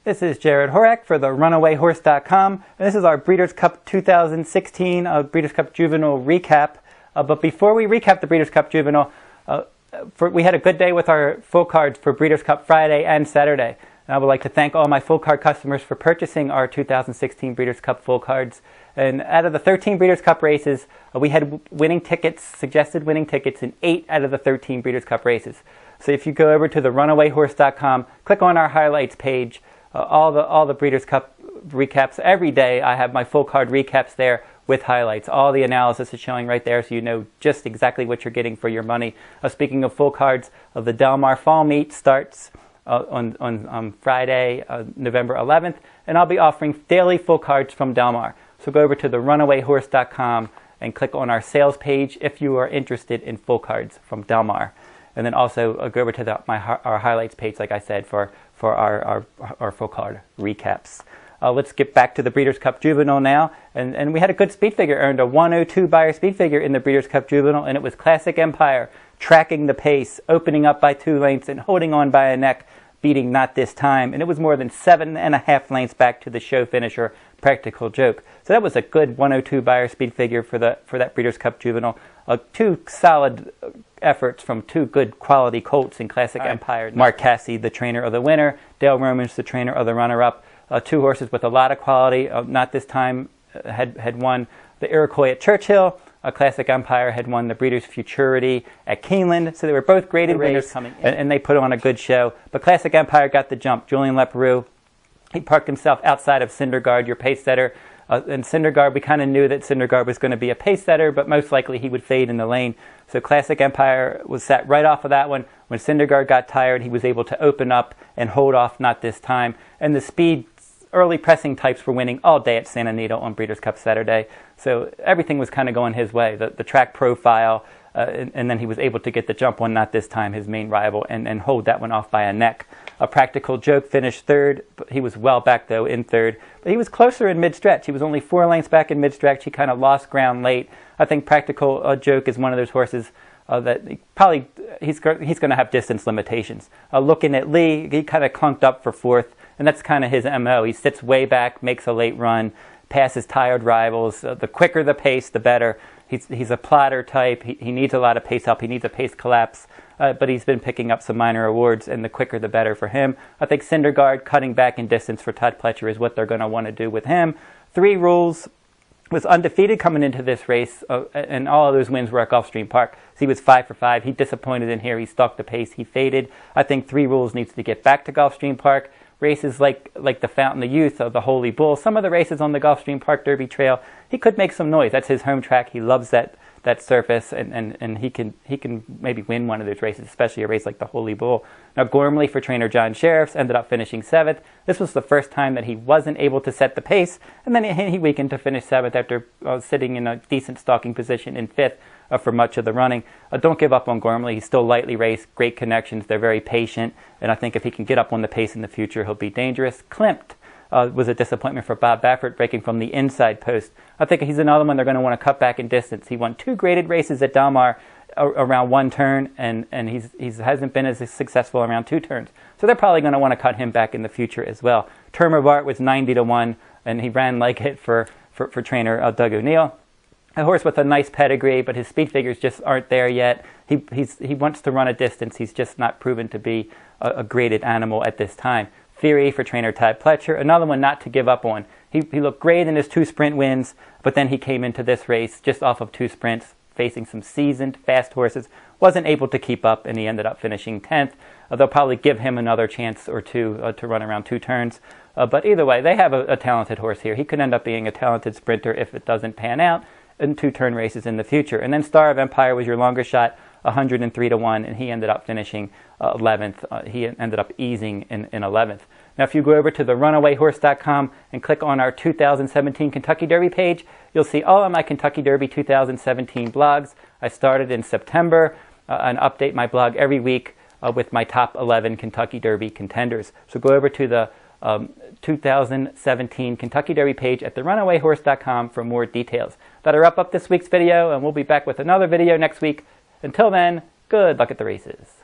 This is Jarrod Horak for the runawayhorse.com, and this is our Breeders Cup 2016 Breeders Cup Juvenile recap. But before we recap the Breeders Cup Juvenile, we had a good day with our full cards for Breeders Cup Friday and Saturday. And I would like to thank all my full card customers for purchasing our 2016 Breeders Cup full cards. And out of the 13 Breeders Cup races, we had winning tickets, suggested winning tickets in 8 out of the 13 Breeders Cup races. So if you go over to the runawayhorse.com, click on our highlights page, all the Breeders Cup recaps every day. I have my full card recaps there with highlights. All the analysis is showing right there, so you know just exactly what you're getting for your money. Speaking of full cards, the Del Mar Fall Meet starts on Friday, November 11th, and I'll be offering daily full cards from Del Mar. So go over to the runawayhorse.com and click on our sales page if you are interested in full cards from Del Mar. And then also go over to our highlights page, like I said, for our full card recaps. Let's get back to the Breeders' Cup Juvenile now. And we had a good speed figure, earned a 102 buyer speed figure in the Breeders' Cup Juvenile, and it was Classic Empire, tracking the pace, opening up by 2 lengths, and holding on by a neck, beating Not This Time. And it was more than 7.5 lengths back to the show finisher, Practical Joke. So that was a good 102 buyer speed figure for that Breeders' Cup Juvenile. 2 solid efforts from 2 good quality colts in Classic Empire. Mark Cassie, the trainer of the winner. Dale Romans, the trainer of the runner-up. 2 horses with a lot of quality. Not This Time had won the Iroquois at Churchill. Classic Empire had won the Breeders' Futurity at Keeneland. So they were both graded winners coming in, and they put on a good show. But Classic Empire got the jump. Julian Leparoux, he parked himself outside of Syndergaard, your pace setter. And Syndergaard, we kind of knew that Syndergaard was going to be a pace setter, but most likely he would fade in the lane. So Classic Empire was set right off of that one. When Syndergaard got tired, he was able to open up and hold off Not This Time. And the speed, early pressing types were winning all day at Santa Anita on Breeders' Cup Saturday. So everything was kind of going his way. The track profile, and then he was able to get the jump on Not This Time, his main rival, and hold that one off by a neck. A Practical Joke finished 3rd. But he was well back, though, in 3rd. But he was closer in mid-stretch. He was only 4 lengths back in mid-stretch. He kind of lost ground late. I think Practical Joke is one of those horses that he's going to have distance limitations. Looking at Lee, he kind of clunked up for 4th, and that's kind of his MO. He sits way back, makes a late run, passes tired rivals. The quicker the pace, the better. He's a plotter type. He needs a lot of pace help. He needs a pace collapse. But he's been picking up some minor awards, and the quicker the better for him. I think Syndergaard cutting back in distance for Todd Pletcher is what they're going to want to do with him. 3 Rules was undefeated coming into this race, and all of those wins were at Gulfstream Park. So he was 5 for 5. He disappointed in here. He stalked the pace. He faded. I think 3 Rules needs to get back to Gulfstream Park. Races like the Fountain of Youth, the Holy Bull, some of the races on the Gulfstream Park Derby Trail, he could make some noise. That's his home track. He loves that surface, and he can maybe win one of those races, especially a race like the Holy Bull. Now Gormley for trainer John Sheriffs ended up finishing 7th. This was the first time that he wasn't able to set the pace, and then he weakened to finish 7th after sitting in a decent stalking position in 5th for much of the running. Don't give up on Gormley. He's still lightly raced, great connections. They're very patient, and I think if he can get up on the pace in the future, he'll be dangerous. Klimt was a disappointment for Bob Baffert, breaking from the inside post. I think he's another one they're going to want to cut back in distance. He won 2 graded races at Del Mar around 1 turn, and he hasn't been as successful around 2 turns. So they're probably going to want to cut him back in the future as well. Term of Art was 90 to 1, and he ran like it for trainer Doug O'Neill. A horse with a nice pedigree, but his speed figures just aren't there yet. He wants to run a distance. He's just not proven to be a graded animal at this time. Theory for trainer Todd Pletcher, another one not to give up on. He looked great in his 2 sprint wins, but then he came into this race just off of 2 sprints, facing some seasoned, fast horses, wasn't able to keep up, and he ended up finishing 10th. They'll probably give him another chance or 2 to run around 2 turns. But either way, they have a talented horse here. He could end up being a talented sprinter if it doesn't pan out in 2-turn races in the future. And then Star of Empire was your longer shot, 103 to 1, and he ended up finishing 11th. He ended up easing in 11th. Now, if you go over to the runawayhorse.com and click on our 2017 Kentucky Derby page, you'll see all of my Kentucky Derby 2017 blogs. I started in September and update my blog every week with my top 11 Kentucky Derby contenders. So go over to the 2017 Kentucky Derby page at therunawayhorse.com for more details. That'll wrap up this week's video, and we'll be back with another video next week. Until then, good luck at the races.